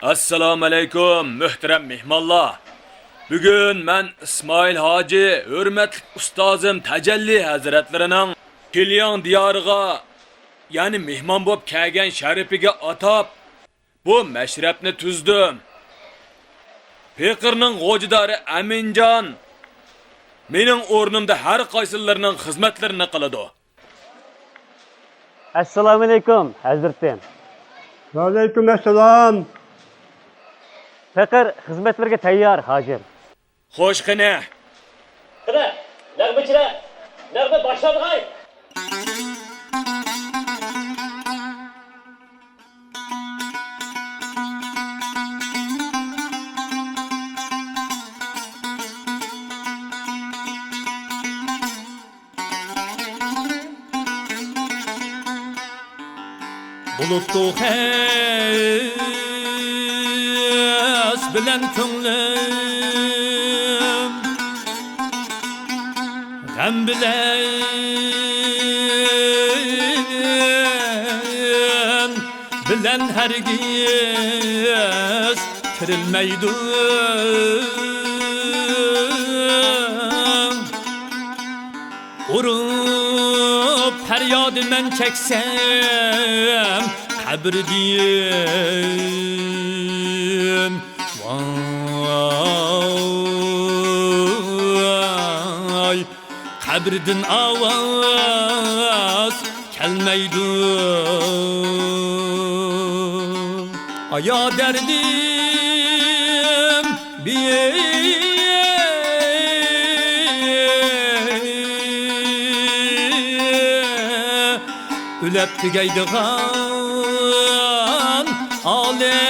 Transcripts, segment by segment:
Assalomu alaykum muhtaram mehmonlar. Bugun men İsmail Hoji, hurmatli ustozim Tajalli hazratlarining Kilyon diyoriga, ya'ni mehmon bo'lib kelgan sharifiga atab bu mashrabni tuzdim. Peqirning g'ojidori Aminjon mening o'rnimda har qaysilarining xizmatlarini qiladi. Assalomu alaykum hazratim. Va alaykum assalom. Peqir xizmatlarga tayyor hozir. Xo'sh qani. Qani, nag'bichira, nag'bi boshlang'ay. Buluttu hes bilen könlüm gam bilen hergiz kirilmeydi. Urup feryadı men çeksem kabr diyem. Vay kabrden avaz kelmeydi. Aya derdim bir Ülep tügeydiğen alem.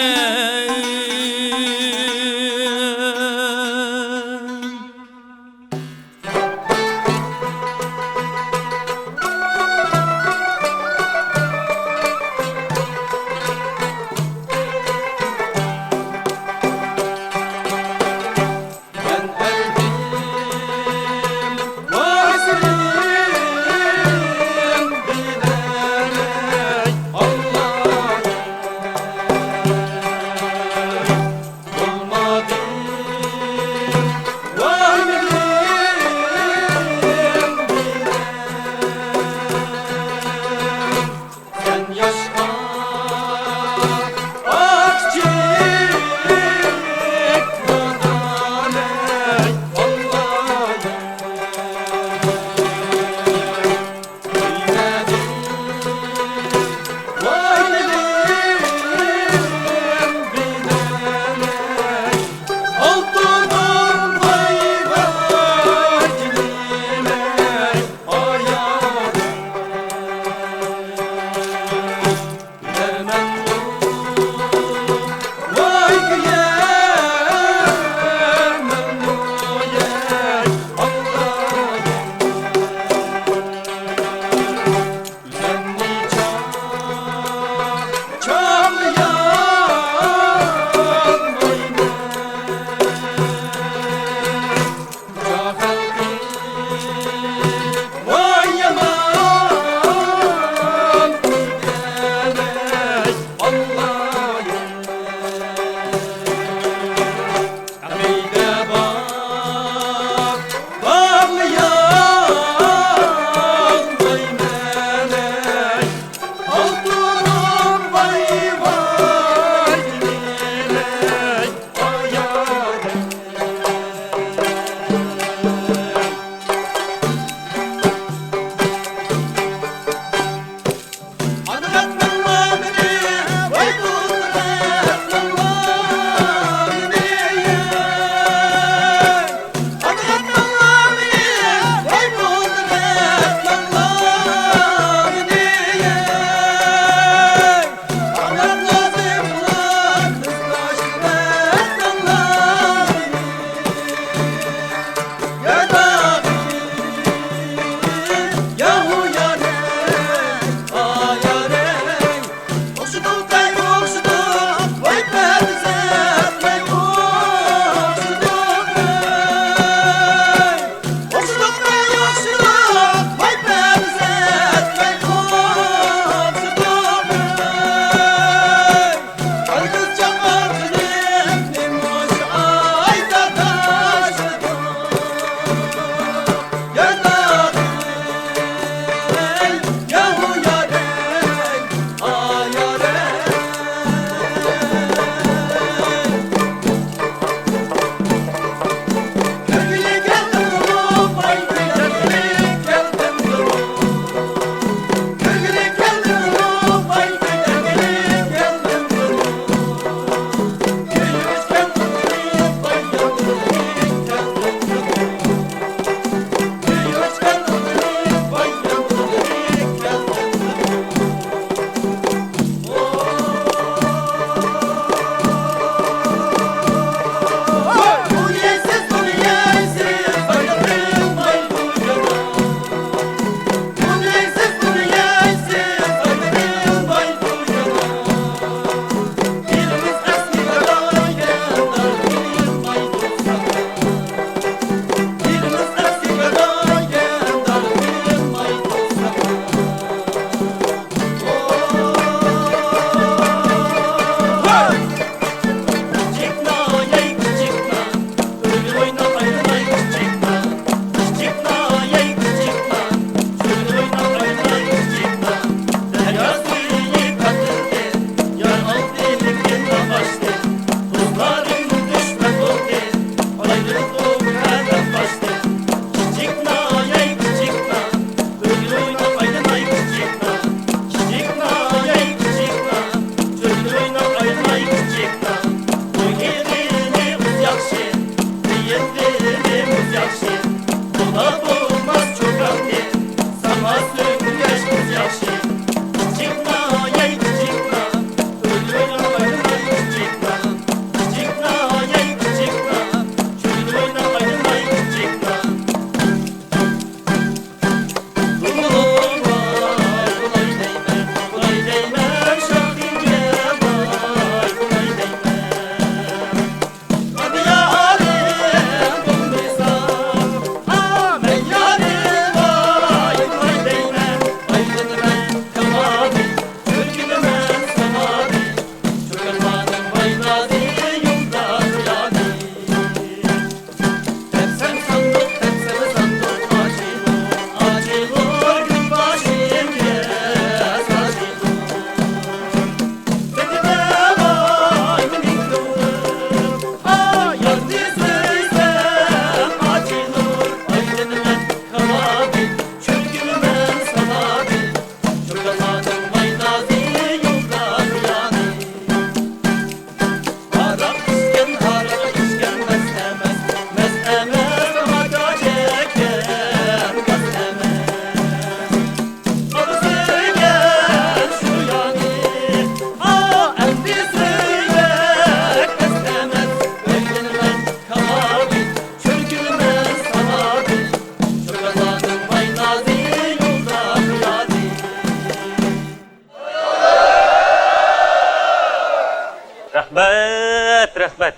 Rahmat.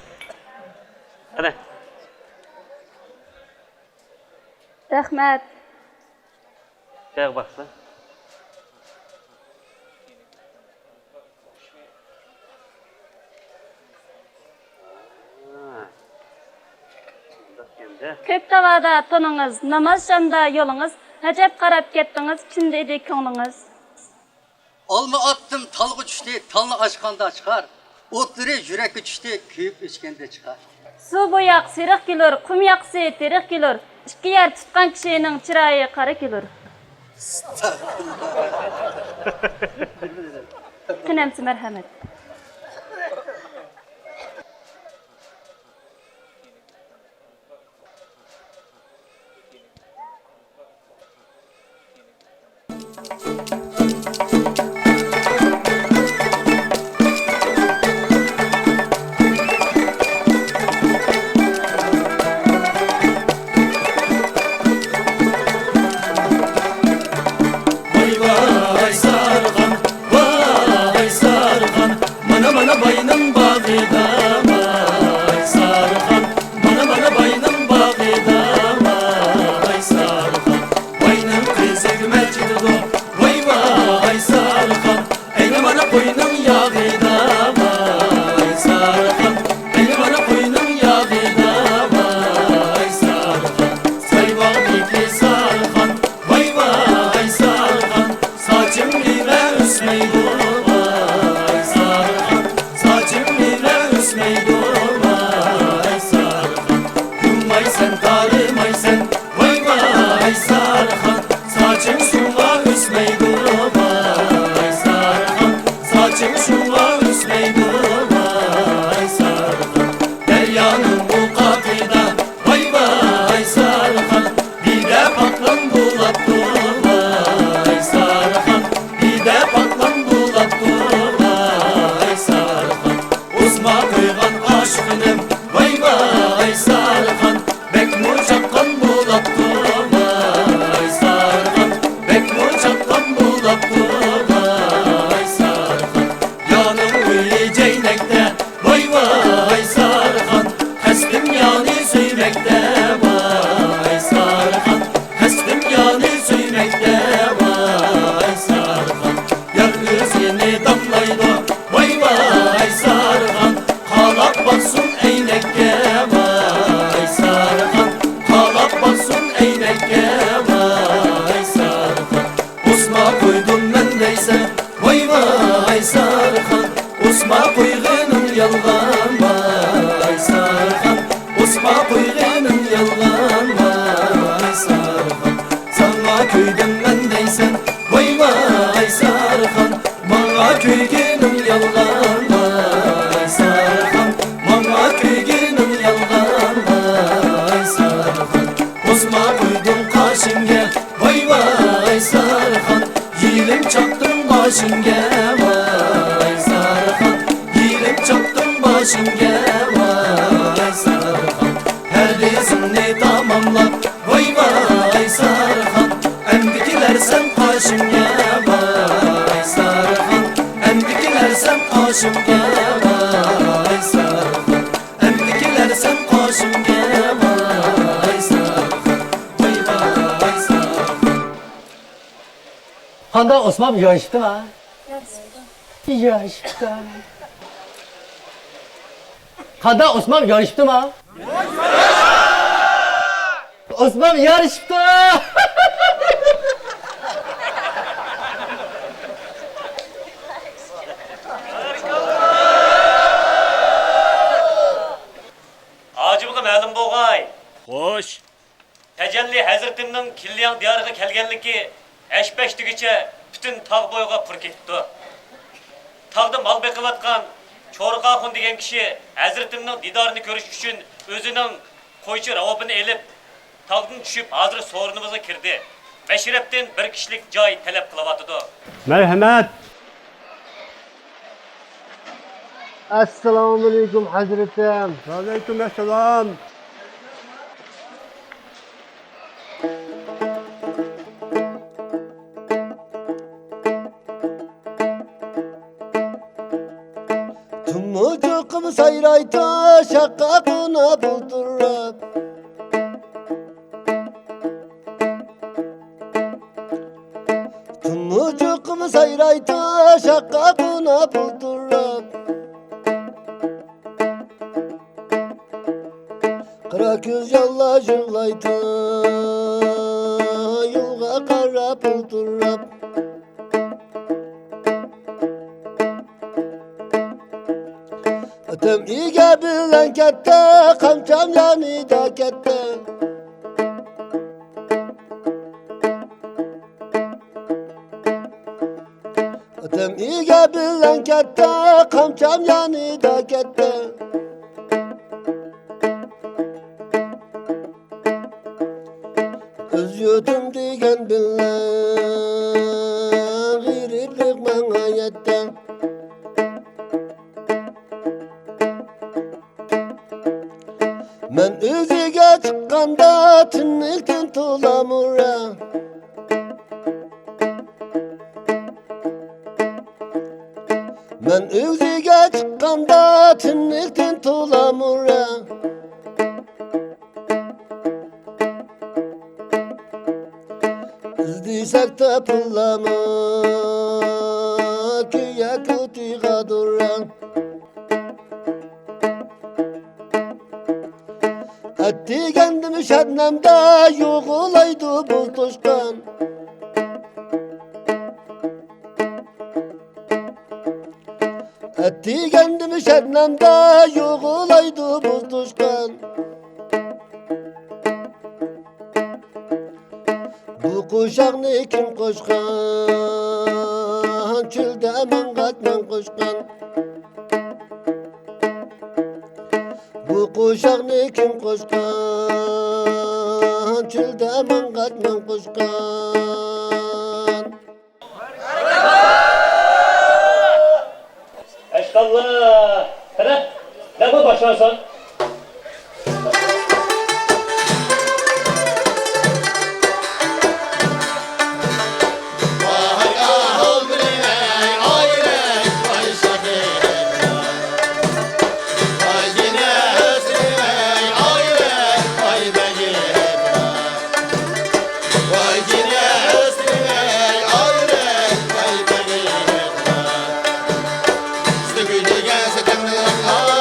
Hadi. Rahmat. Gel baksana. Köp tavada tonunuz, namaz şanda yolunuz, hacep qarap kettiniz, çindeydi köңlüңiz. Alma attım talgı düştü, talını açkanda çıkar. Otları yürekli düştü, kuyup içkende çıkar. Su boyaq sirih gülür, kum yaqsı terih gülür. İki yer tutkan kişinin çırayı qara gülür. Kınemsi merhamet. Vay vay sarğan, vay sarğan, mana bayının bağıda. Vay sarğan, mana bayının bağıda. Vay sarğan, bayının kızı mecidi. Vay vay sarğan, eyni mana koyunun yağıda. Vay sarğan, eyni mana koyunun yağıda. Vay sarğan, sayvağdaki sarğan. Vay vay sarğan, saçım ile üsmeydu. Vay sarğan, saçım ile üsmeydu. Vay sarğan, yumay sen tarımay sen. Vay vay sarğan, saçım suğa üsmeydu. Vay sarğan, saçım suğa üsmeydu. Vay sarğan, deryanın bu kapıda. Vay vay sarğan, bir de patlan bulattı. Vay sarğan, bir de patlan bulattı. Vay sarğan, uzma koygan aşkınım. Vay vay sarğan, bek mur çakkan bulattı. Vay sarğan, bek mur çakkan bulattı. Vay sarğan, yanım uyu ceynekte. Vay vay sarğan, hasbim yani süymekte. Vay sarğan, hasbim yani süymekte. Vay sarğan, yar gözüne damlaydı. Vay vay sarğan, kalak baksın eynekke. Vay sarğan, kalak baksın eynekke. Vay sarğan, usma koydum ben neyse. Vay vay sarğan, usma koygunun yalgan. Vay sarğan, usma koygunun yalgan. Vay sarğan, sana köydüm ben deysen. Vay vay sarğan, bana köygünün yalgan. Vay sarğan, bana köygünün yalgan. Vay sarğan, usma koydum kaşınge. Vay vay sarğan, yilim çaktım başınge. Vay sarğan, yilim çaktım başınge. Vay sarğan, her dizini tamamla. Vay vay sarğan, emdikiler sen kaşınge. Vay sarğan, emdikiler sen kaşınge. Vay sarğan, emdikiler sen kaşınge. Vay sarğan, vay vay sarğan. Handa Osman yarıştı mı? Yarıştı. Handa Osman yarıştı mı? Osman yarıştı. Acımıza ma'lum bo'lg'ay. Xo'sh. Tajalli Hazratimning Killiyan diyoriga kelganligi Ashbashtigacha butun tog' bo'yiga pur ketdi. Tog'da mol beqiyotgan Cho'rqaxun degan kishi Hazratimning didorini ko'rish uchun o'zining qo'ychi ravobini elib, tog'dan tushib hozir so'rinimizga kirdi. Bashrabdan bir kishilik joy talab qilyotdi. Merhamet. Esselamu Aleyküm Hazretim. Aleyküm Esselam. Tumucukum sayrayta şakakuna buldurrap Tumucukum sayrayta şakakuna buldurrap Kara göz yalla jırlayta Yolga karap buldurrap Ötüm iğe bilen kette, kamçam yanıda kette Ötüm iğe bilen kette, kamçam yanıda kette Öz yutum digen bilen, giriplik bana yette Men özüge çıkkanda tünlükten tulamura Men özüge çıkkanda tünlükten tulamura İzdiysek de pullama Küye kutiga durran Etti kendimi şebnemde yok olaydı bu tuşkan Etti kendimi şebnemde yok olaydı bu tuşkan Bu kuşak ne kim koşkan Çölde men katman koşkan Bu kuşak ne kim koşkan Çölde men katman koşkan Eşkallah. Hadi. Ne bu başlarsan? Ay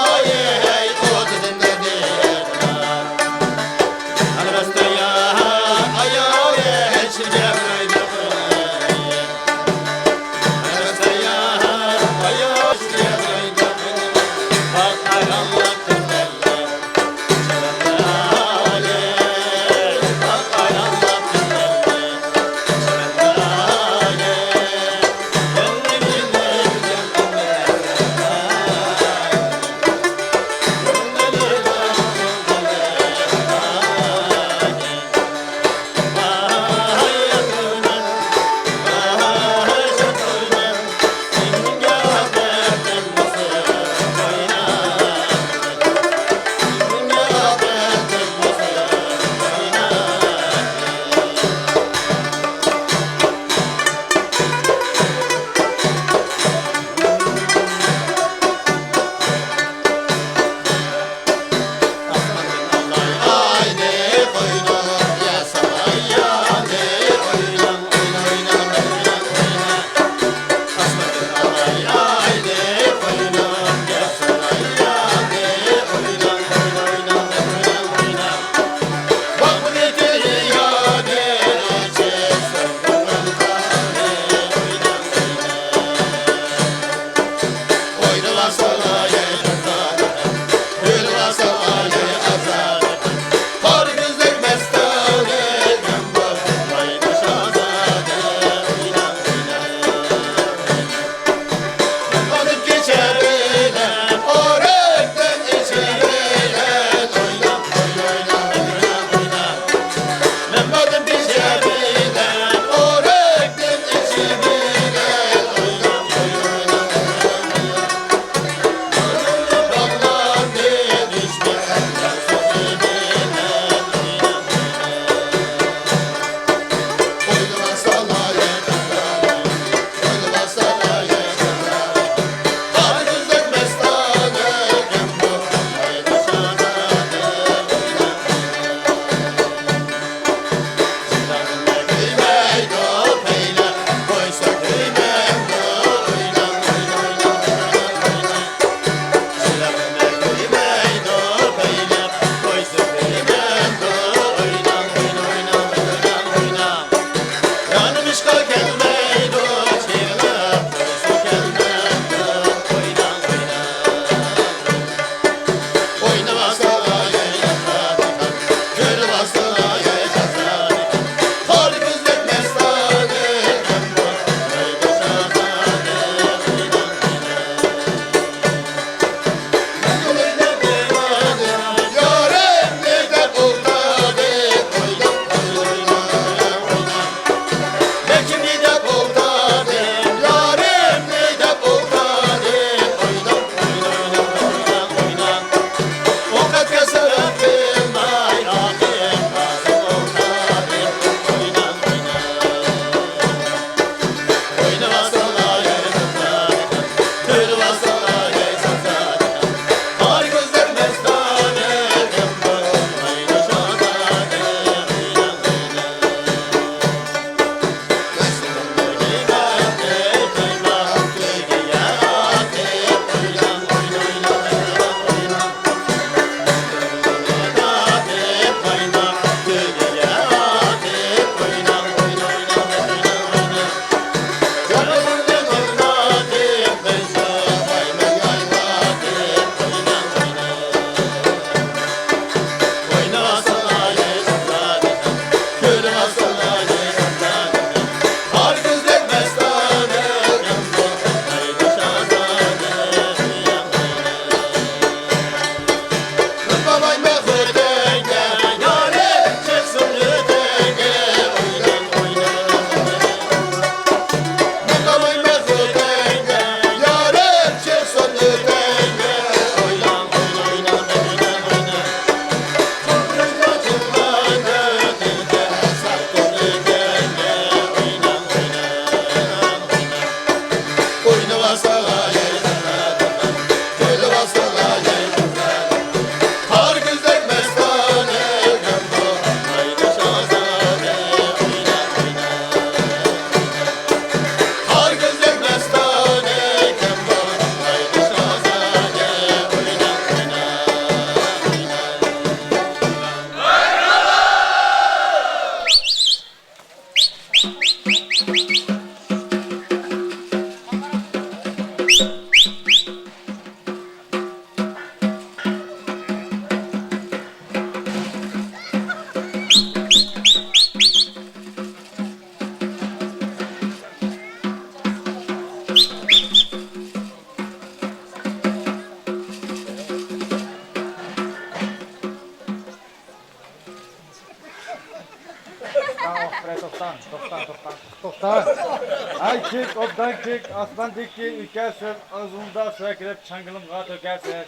Ayçik, obdancik, asmandiki, ülkersiz, ağzımda suya girip çangılımga dökersiz.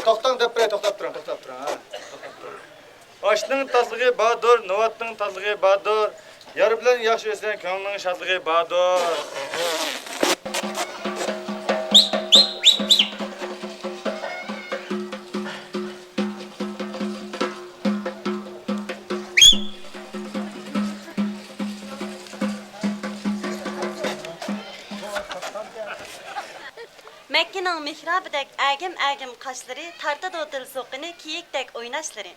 To'xtang deb turay, to'xtab turing, to'xtab turing. Oshning tozligi badur, novatning tozligi badur. Yar bilan yaxshi yasang, ko'ngling shodligi badur. Mekke'nin mihrabıdek əgim kaşları, tartadı o dil soqini, kiyikdek oynaşları.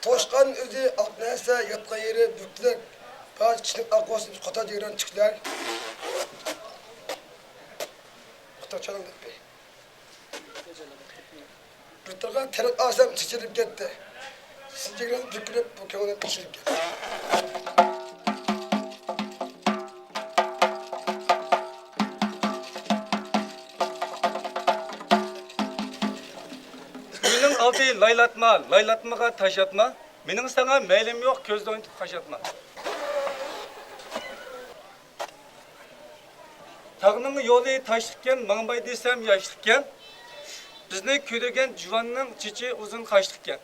Toşqan özü aqnasa yatqa yeri büklük. Bazı kişilik aqvası qata deyran çıklar. Qata çalın dep. Rıtırgan terak asam çiçilip gitti. Sinceğden bükülüp bu köyden çiçilip gitti. Uyning oldi laylatma, laylatmaga taş atma. Mening sana meylim yo'q, ko'zda o'yintib qash atma. Tağning yo'li tashlikken, mang'bay desam yoshlikken. Bizni ko'rgan juvonning chichi uzun qashlikken.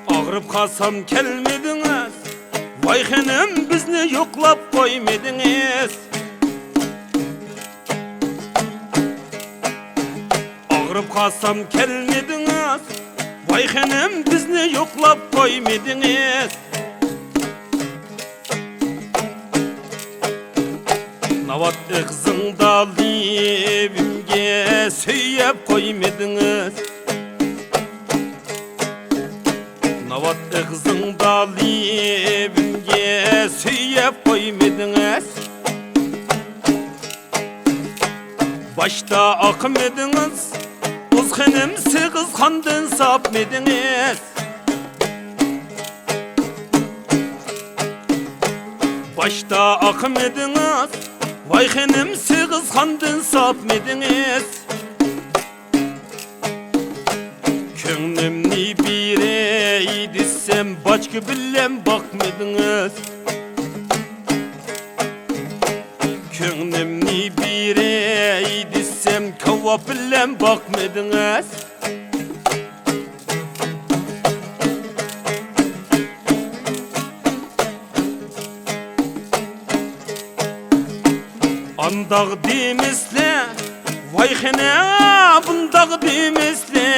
Ağrıp kalsam gelmediniz, vay hanım bizni yoklap koymadınız. Ağrıp kalsam gelmediniz, vay hanım bizni yoklap koymadınız. Navat ıgzında libimge söyyep koymadınız. Navat ıgzında libimge söyyep koymadınız. Başta akmediniz, uzğınım sığız kandın sapmediniz. Başta akmediniz, vay hanım sığız kandın sapmediniz. Könglimni birey desem başka bilen bakmadınız. Könglimni birey desem kava bilen bakmadınız. Andaq demisle, vay hana bundaq demisle.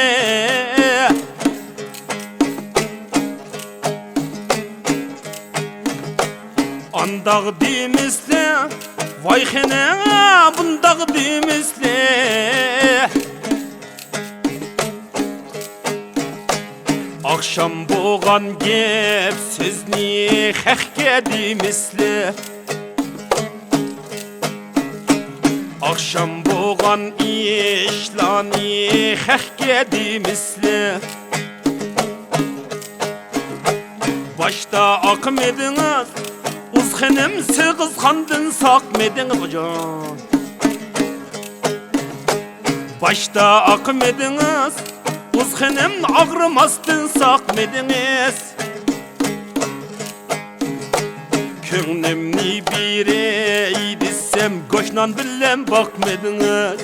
Andaq demisle, vay hana bundaq demisle. Akşam boğan gep sizni haqqa demisle. Akşam boğan işlani haqqa demisle. Başta akmediniz, uzğınım sığız kandın sakmediniz hocam. Başta akmediniz, uzğınım ağrımasdın sakmediniz. Könglimni birey desem goşnan bilen bakmadınız.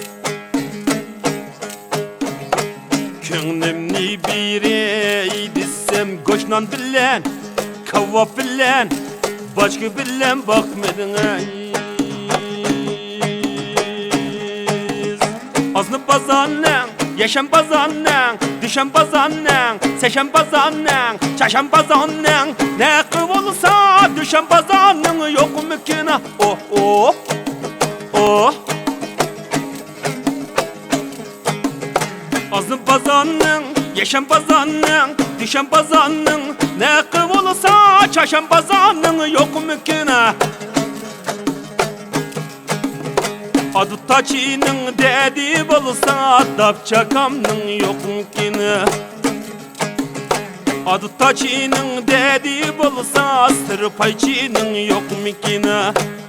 Könglimni birey desem goşnan bilen Kavvap bilen Başka bilen bakmadın Azını bazanın Yaşam bazanın Düşen bazanın Seçen bazanın Çaşan bazanın Ne kıv olsa Düşen bazanın Yok mümkün Oh oh Oh Azın bazanın, yaşam bazanın, düşen bazanın Ne kıv olsa çaşan bazanın yok mümkün Adı taçının dedi bolsa dap çakamın yok mümkün Adı taçının dedi bolsa sır payçının yok mümkün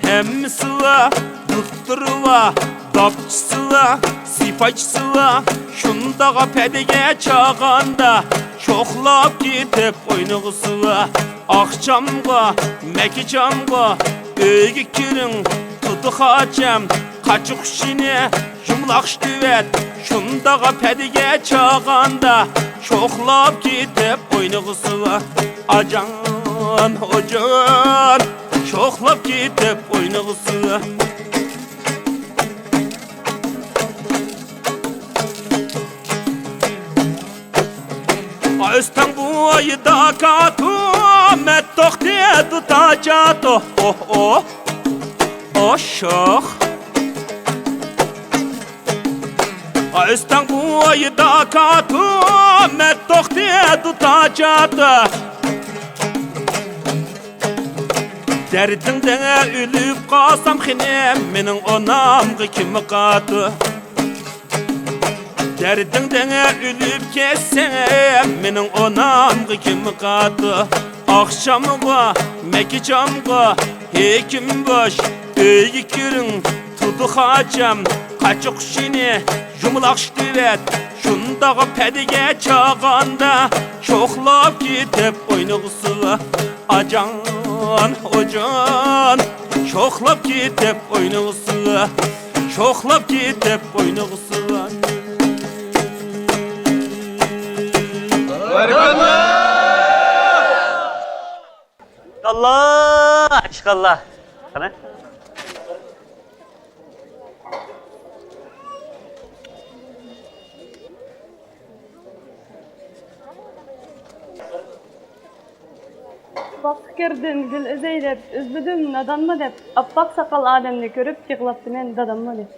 Hem sıla tutturula dapçısıla sipayçısıla Şundağa pedege çağanda Çoxlap gitip oynağısıla Akşamga, mekicamga Öyge kirin tutu xacam Kaçıq şine jumlaq düvet Şundağa pedege çağanda Çoxlap gitip oynağısıla Acan, ocan Çoxlap gitip oynağısıla Özten bu ayda katı Mettok diye tutacaktı Oh oh Oh şox Özten bu ayda katı Mettok diye tutacaktı Derdimden ölüp kalsam xinem Menin onamgı kimi katı Derdimden ölüp kessem Menin onamgı kimi katı Akşamga, mekicamga Hekim boş, öyge kirin Tudu xacam, kaçıq şini Jumlaq ştivet Şundağı pedige çağanda Çoxlap gitip oynağısıla Acan, ocan Çoxlap gitip oynağısıla Çoxlap gitip oynağısıla Allah açık Allah. Ana. Bak girdin gül özeylep, üzüldüm nadanma dep, appak sakal ademni görüp yıkılaptı men dadanma dep.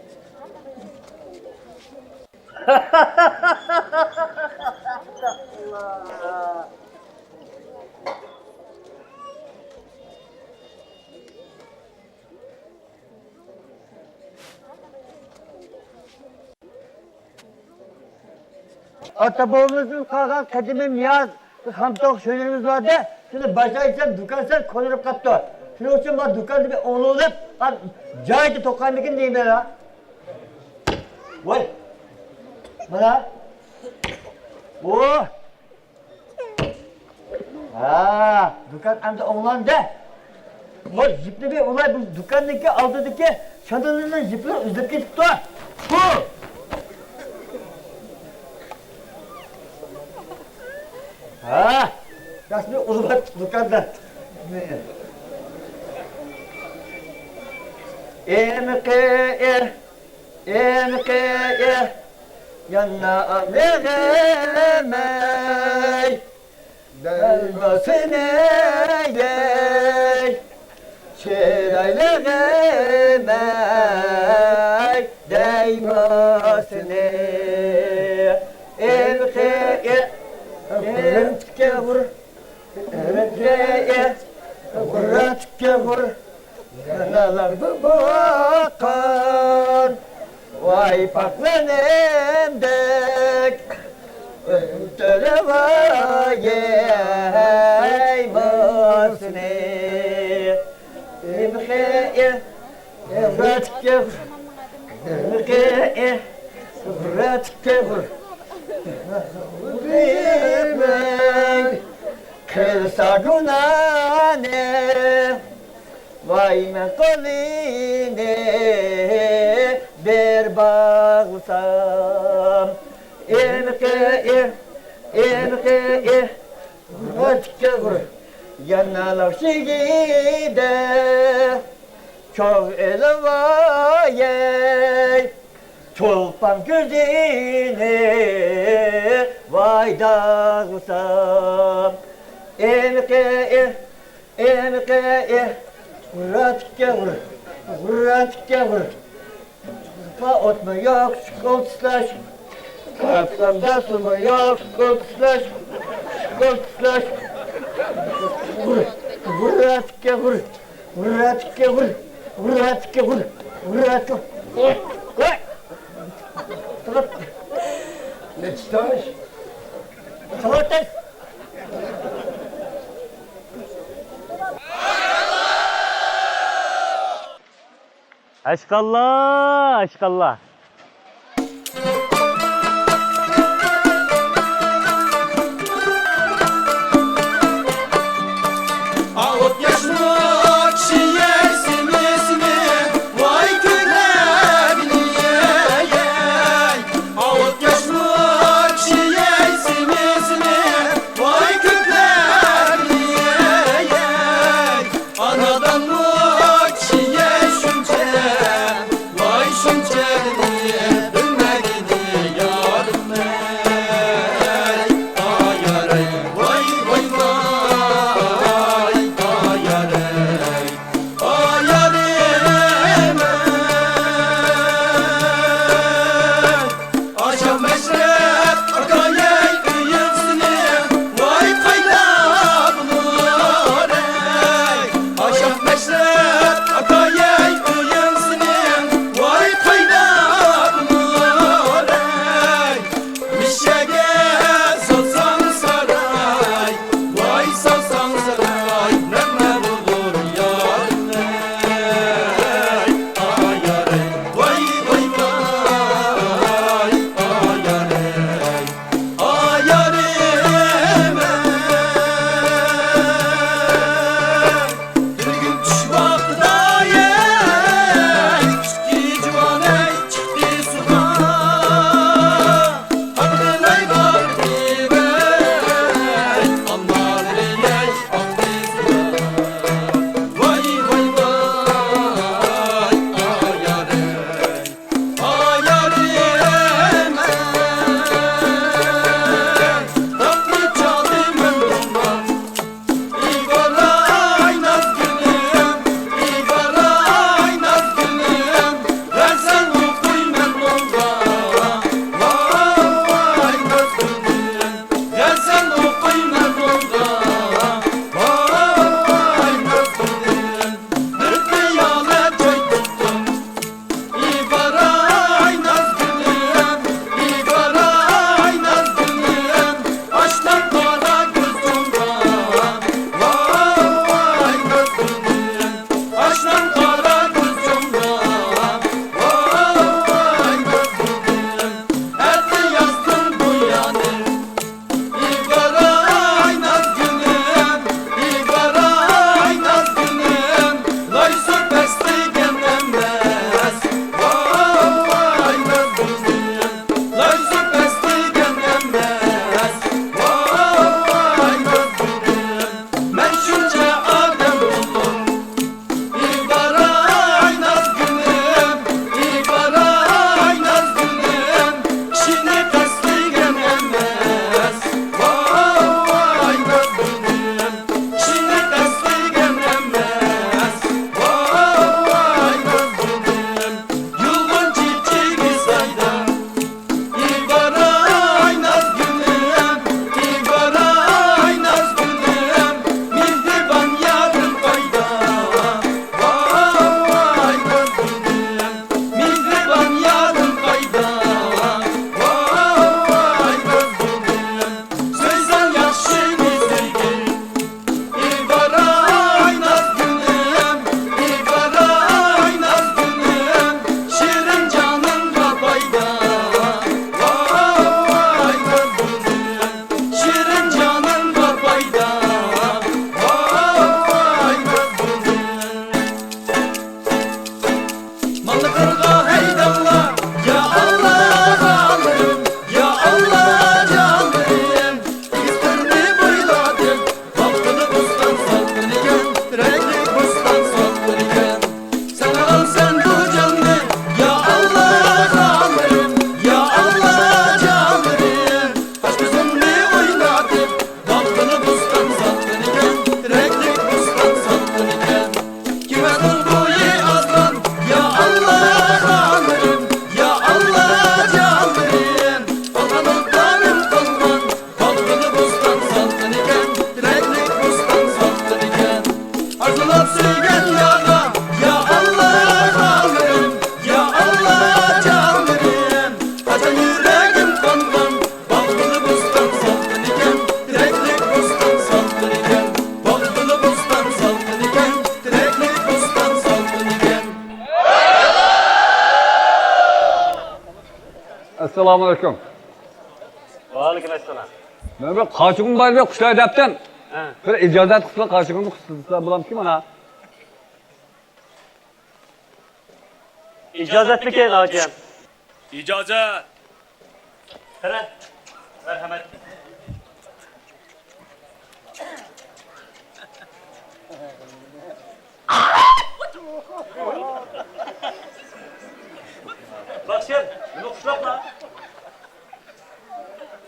Atababamızın kalkan kadimi miyaz hamtok sözlerimiz vardı. Şimdi başlayacağım dükkansan konurup kaptı. Şimdi için bana dükkanda bir oğluğunup cahidi tokanlıkın diyeyim ben ha. Vay. Bana. Oh. Ha, dükkan amca oğlandı. Vay zipli bir olay bu dükkandaki aldığındaki çadırlarından zipler üzüp gitti. Bu. Ha, resmi uzman dükkanda. Emke, yanına alemey, delmasine gel, çeraylemey, değmasine. Emke, Emke vur, Emke vur, yanalar bakan, vay paklanendek, ötele vay masne. Emke vur, Emke vur. Kırsa günahne vay men koline bir bağlasam Yanlar şigide çok elvayey Çolpan gözüne vaydağısam Enke Vuratke vur Pa otma yok skoltslaş Kapsamda sumu yok skoltslaş Vuratke vur Ne çıtaş? Salatan Aşkallah, aşkallah. Ağıt yaşmak şiyersiniz vay köklebiliyey. Ağıt yaşmak şiyersiniz vay köklebiliyey. Anadan mı şiye şunce vay şunce Assalomu alaykum. Va alaykum assalom. Men bir qochig'im bor deb qushlar debdim. Bir ijozat qilsa qochig'imni qilsa bo'lamki mana. İcazatli keyin hocam. ijozat. Qara. Marhamat. Bakşam, bunu kuşlapma.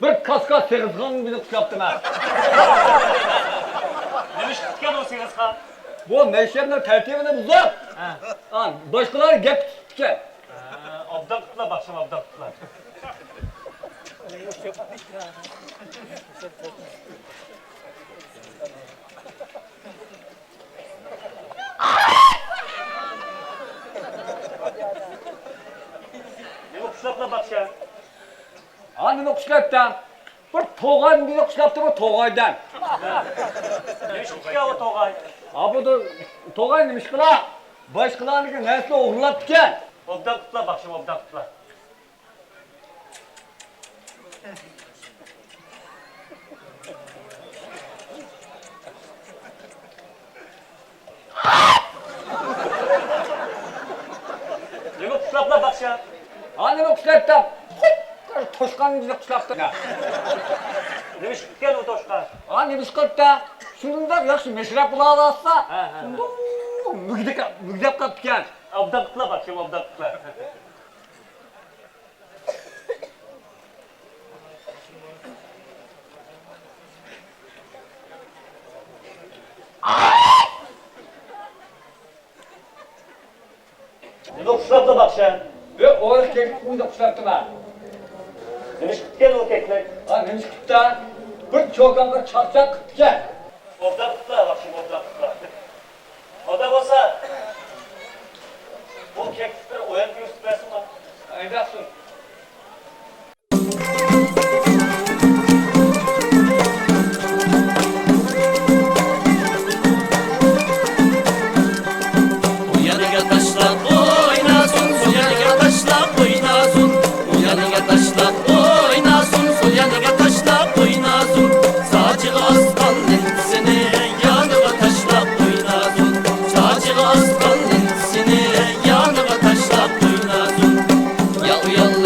Bir kaskat segizg'in bizni qushlabdi men. Nima tutgan o segizga? Bu meşhurlar tertibini buzib. Boshqalar gap tutgan. Obdan tutla bakşam, obdan tutla. Nima kuşlapla bakşam? Nima qushlabdan? Bir to'g'ay bizni qushlabdi bu to'g'aydan. Nima tutgan o to'g'ay? Bu to'g'ay nima ish qilar? Boshqalarniki narsani o'g'irlab tutgan. Obdan tutla bakşam, obdan tutla. Nima kuşlapla bakşam? Nima qushlabdan? Toshqanni bizni qushlabdi. Nima tutgan o toshqan? Nima ish qilibdi? Shunda yaxshi meshrab qila olsa, mugdab qolib ketgan. Obdan tutla bakşam, obdan tutla. Nima kuşlapla bakşam? O'g'il keklik bizni qushlabdi men. Nima tutgan o keklik? Nima ish qilibdi? Bir cho'konga charchaq qilibdi. Obdan tutla bakşam, obdan tutla. Oda bo'lsa, bu kekliklar o'yanib yurib bersinmi? Aydasin. Uyaniga tashlab o'ynasin, so'yaniga tashlab o'ynasin. Uyaniga tashlab o'ynasin, so'yaniga tashlab o'ynasin. Sochig'i osmon lintisini yoniga tashlab o'ynasin. Sochig'i osmon lintisini yoniga tashlab o'ynasin. Ya uyallar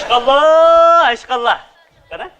Eşkallah, eşkallah. Qara.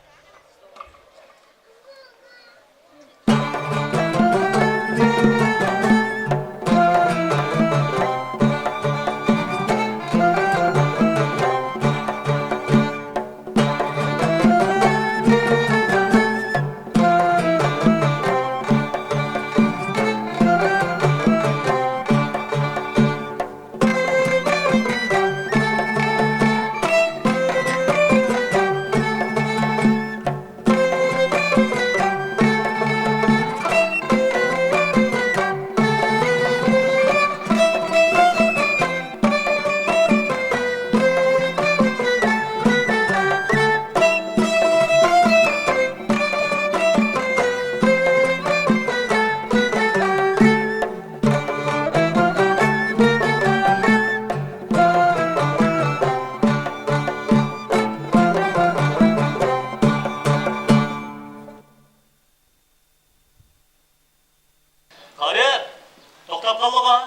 Qari, to'xtab qoldiq-a?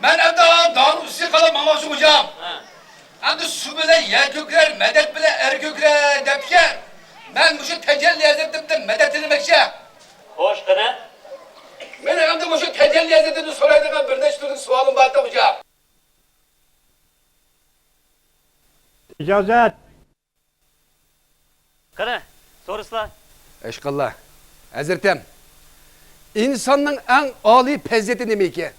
Ben evde dağın üstü kalıp mamaşı hocam. Hem de su bile yer kökler, medet bile er kökler depker. Ben bu şu tecelli hazretimde medet edilmekçe. Xo'sh, qani? Ben hem de bu şu tecelli hazretimde soraydıgan bir neç türlü sualım vardı hocam. İcazet. Qani, so'raslar. Eşkallah. Hazretim, insanın en âli pezzeti nemi ki?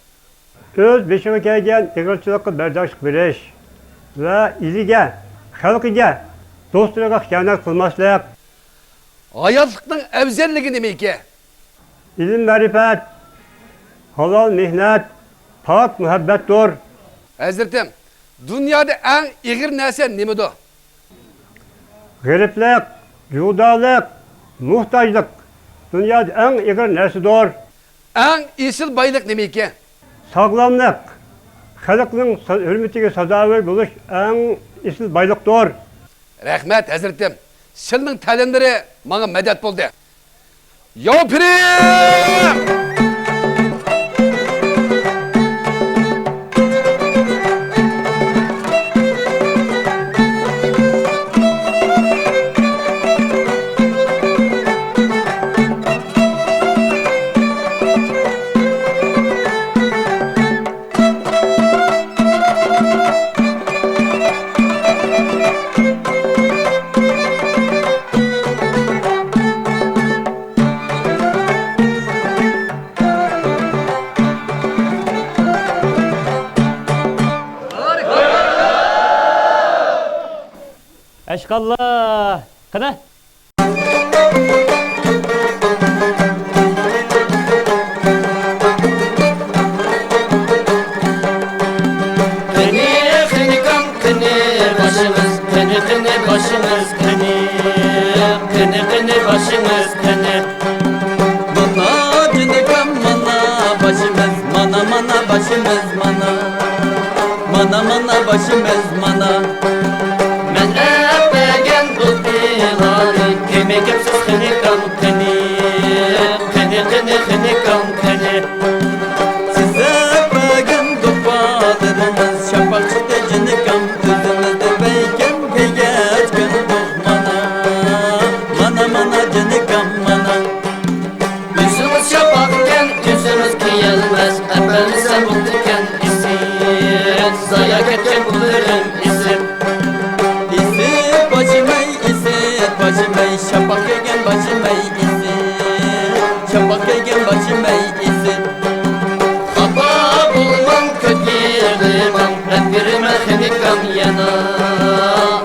Öz beşiğe kelgen yığılçılıkka berdaşlık beriş ve iliga, halkıga, dostluğa hıyanet kılmaslık, Hayatlıkның evzelligi nemi ki? ilim marifet, halal mihnet, pak muhabbettir. Hazretim, dünyada en igir nese nemidir? Gariplik, judalık, muhtaçlık, dünyada en igir nersidir. En isil baylık nemi ki? Sağlamlık, halkının hürmetine sazavur buluş en isil baylıktır. Rahmet Hazretim, silnin talimleri bana medet buldu. Ya pirim! Eşkallah. Qani? başımız kını, kını kını başımız kını. Mana cınıkam mana başımız, mana mana başımız mana. Mana mana başımız mana. Men öpegen bu dilanı, kime kepsiz kını kam kını, kını kını kını kam kını. Size öpegen dupalarımız, şapakçıda cınıkam kızımızda beyken geç kındık mana. Mana mana cınıkam mana. Yüzümüz şapakken, yüzümüz kıyılmaz, hepimize mutluyken isim, zayak etken bulurum isim. İsim başımay, isim başımay, şapak egen başımay isim, şapak egen başımay isim. Hapa bulmam kötüyürümem, hep birime hınikam yana,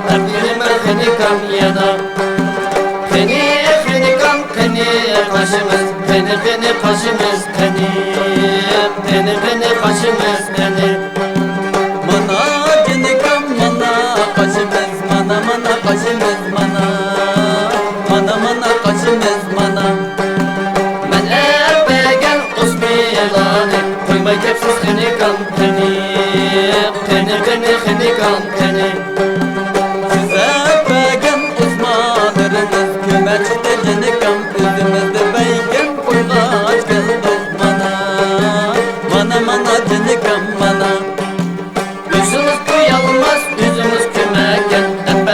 hep birime hınikam yana. Keni hınikam keni kaşımız, keni kaşımız keni, keni kaşımız keni. Mana hınikam mana kaşımız, mana mana kaşımız mana, mana mana kaşımız mana. Men erpegen usbilanı, koymay kepsiz hınikam keni, keni hınikam keni. Size öpegen uzmanlarınız, kömerçte cınıkam üzümüzde beyken koygaç kıldık mana. Mana mana cınıkam mana. Yüzümüz kıyalmaz, yüzümüz kümeken, hep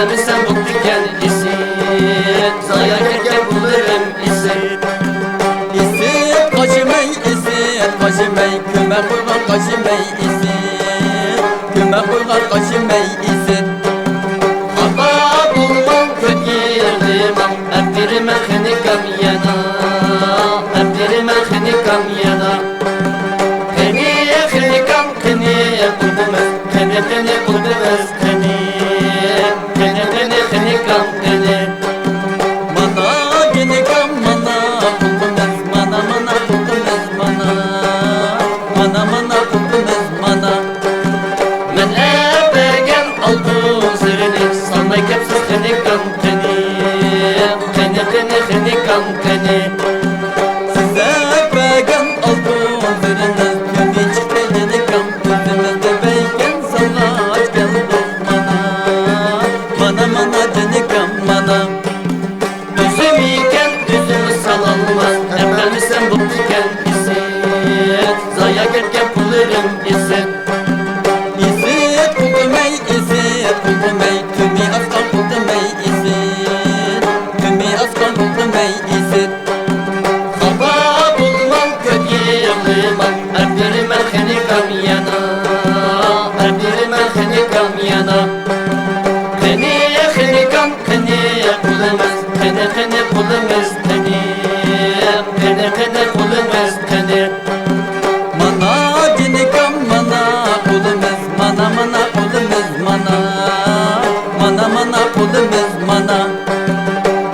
xınikam yana. Kani xınikam kani kudumuz, kani kudumuz kani. Kani xınikam kani. Mana xınikam mana kudumuz, mana kudumuz mana. Mana kudumuz mana. Men bergen altın zırını, sanmay kepsiz xınikam kani. Xınikam kani. Size bergen altın zırını, kömü çıktı xınikam. Gözümüzde beyken sallaç geldik mana. Mana xınikam mana. Üzüm iken üzümü salanmaz, efendim bu tüken isit. Zaya ketken pullarım isit. İsit buldum ey, tümü aslan buldum ey isit. Tümü aslan buldum ey isit. Hava bulmam kötüyemliman, erdirime xınikam yana. Erdirime xınikam yana. Kani xınikam kani kulumuz, kani kulumuz kani. Kani kulumuz kani. Mana xınikam mana kulumuz, mana kulumuz mana. Mana kulumuz mana.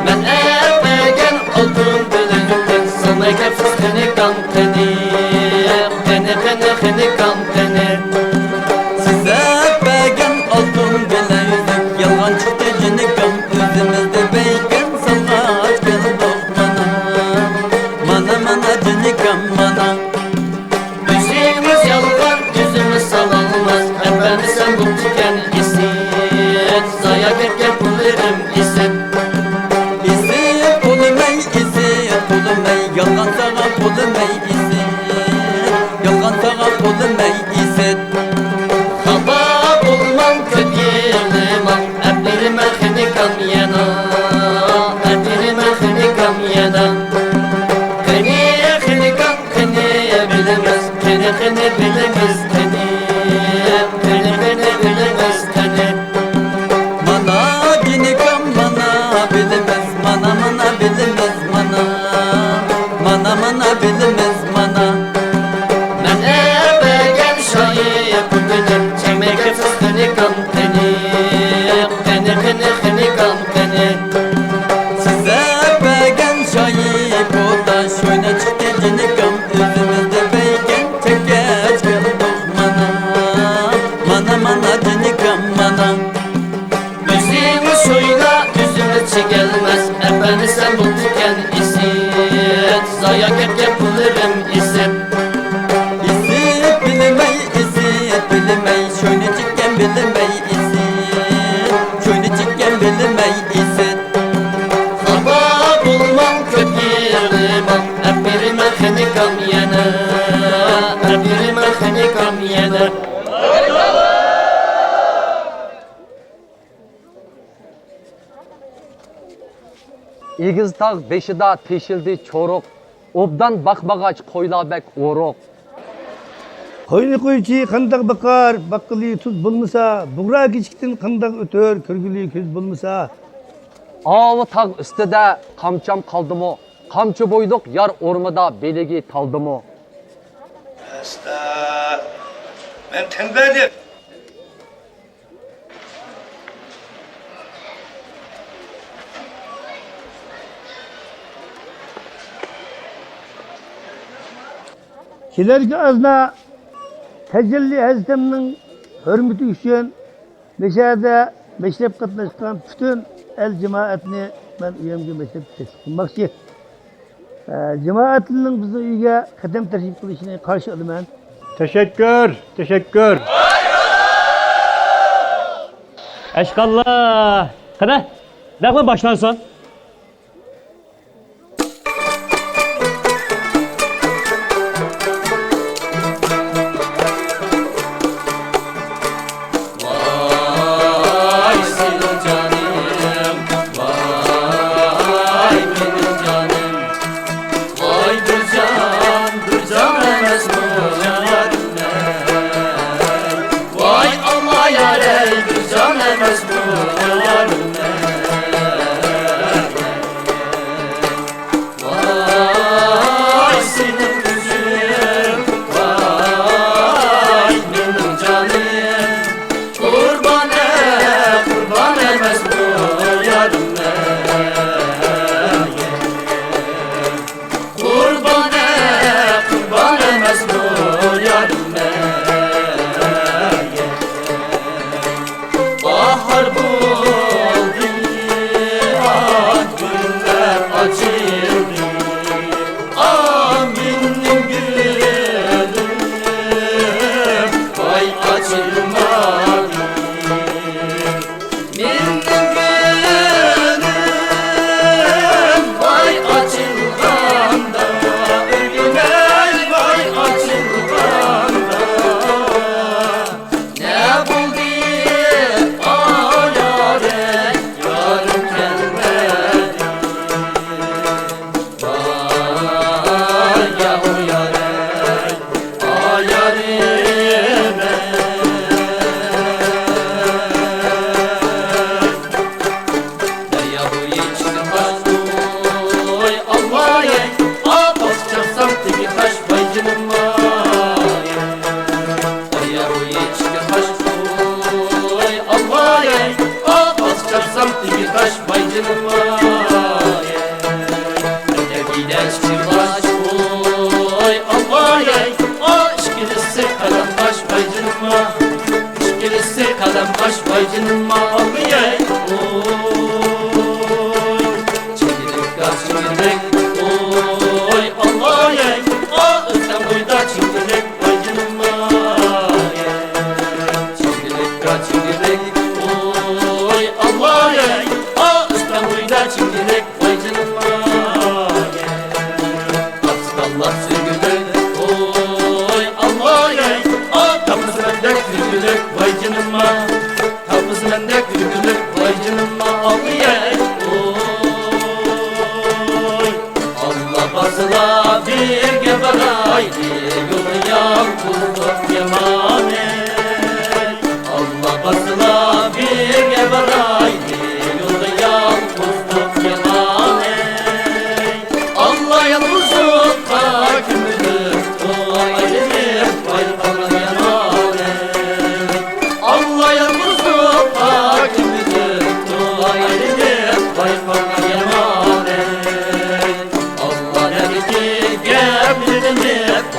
Men ermegen altın bilirken, sana kepsiz xınikam kani. Kani xınikam kani. Size bergen altın bile yüzük, yalan çıktı xınikam. Özümüzde beyken sallaç geldik mana. Mana xınikam mana. Yüzümüz yalgan, yüzümüz salanmaz. Efendim sen bu tüken isit. Zaya ketken pullarım isit. İsit pulum ey, yalan sana pulum ey isit. Yalan sana pulum ey isit. Hava bulmam kötüyemliman, erdirime xınikam yana. Erdirime xınikam yana. Kani xınikam kani bilimiz, kani bilimiz kani. Kani bilimiz kani. Mana xınikam mana bilimiz, mana bilimiz mana. Mana bilimiz mana. Men bergen şayı kudunum, çemek hepsiz xınikam kani. Kani xınikam kani. Size bergen şayı kuda, şöyle çıktı xınikam. Özümüzde beyken çekeç geldik mana. Mana xınikam mana. Yüzümüz şuyla yüzümüz çekelmez, efendim sen bu tüken isit. Zaya ketken pullarım isit. İsit bilimey, şöyle çıkken bilimey isit. Şöyle çıkken bilimey isit. Hava bulmam kötüyemliman, erdirime xınikam yana. Erdirime xınikam yana. Egiz tağ beşida teşildi çoruq, obdan bakmagaç koylabek oruq. Koyni koyçi qandaq bakar, baqqili tuz bulmasa, buğra keçiktin qandaq ötör, körgülü köz bulmasa. Ağı tağ üstüde kamçam kaldımo, kamçı boyduk yar ormada belegi taldımo. Asta, ben tembeldim. Kilerki azna tecelli Hazretimning hürmeti üçün meşede meşrep katlaşkan bütün el cemaatini ben uyamga meşrep qilmoqchi. Cemaatinin bizi uyga qadam tashrif qilishini qarshi olaman. Teşekkür. Eşkallah. Qana, naqla başlansın.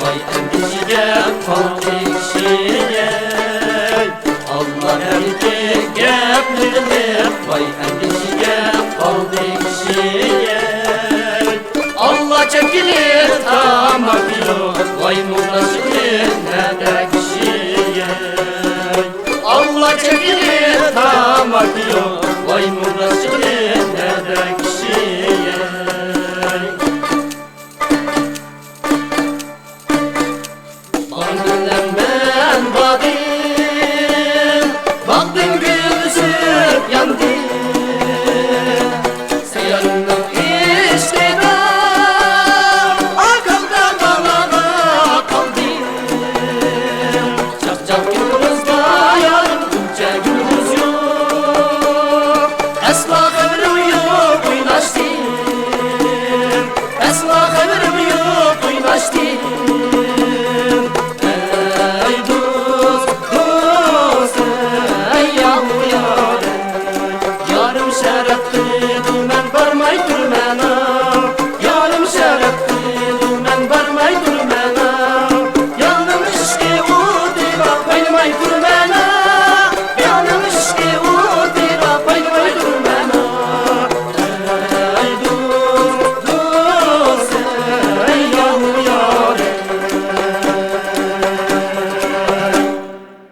Oy endişige